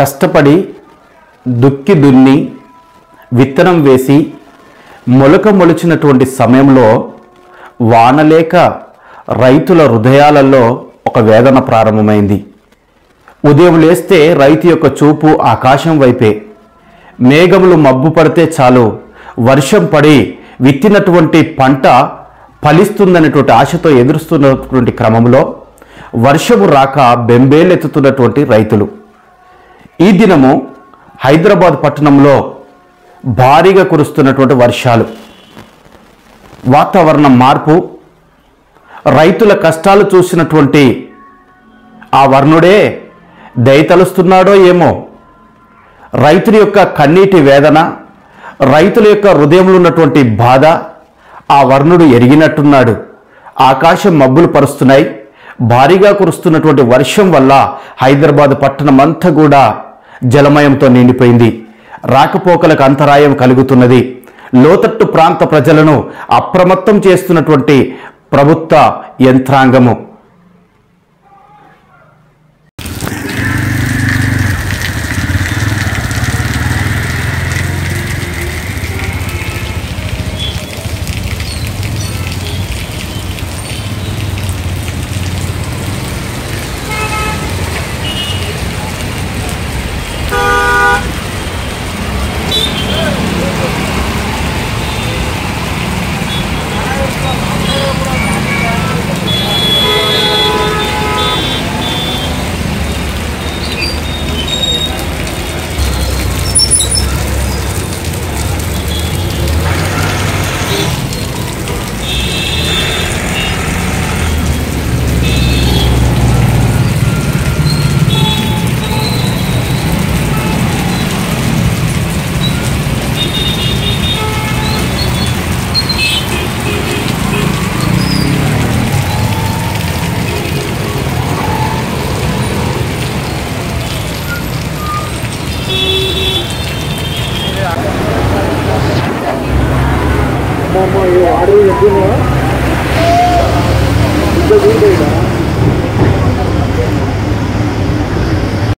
కష్టపడి దుక్కి దున్ని విత్తనం వేసి మొలక మొలిచినటువంటి సమయంలో వానలేక రైతుల హృదయాలలో ఒక వేదన ప్రారంభమైంది. ఉదయం లేస్తే రైతు యొక్క చూపు ఆకాశం వైపే. మేఘములు మబ్బు పడితే చాలు వర్షం పడి విత్తినటువంటి పంట ఫలిస్తుందనేటువంటి ఆశతో ఎదురుస్తున్నటువంటి క్రమంలో వర్షము రాక బెంబేలెత్తుతున్నటువంటి రైతులు. ఈ దినము హైదరాబాద్ పట్టణంలో భారీగా కురుస్తున్నటువంటి వర్షాలు, వాతావరణ మార్పు, రైతుల కష్టాలు చూసినటువంటి ఆ వర్ణుడే దయతలుస్తున్నాడో ఏమో. రైతుల యొక్క కన్నీటి వేదన, రైతుల యొక్క హృదయంలో ఉన్నటువంటి బాధ ఆ వర్ణుడు ఎరిగినట్టున్నాడు. ఆకాశం మబ్బులు పరుస్తున్నాయి. భారీగా కురుస్తున్నటువంటి వర్షం వల్ల హైదరాబాద్ పట్టణం అంతా కూడా జలమయంతో నిండిపోయింది. రాకపోకలకు అంతరాయం కలుగుతున్నది. లోతట్టు ప్రాంత ప్రజలను అప్రమత్తం చేస్తున్నటువంటి ప్రభుత్వ యంత్రాంగము. అడవి ఎప్పుడు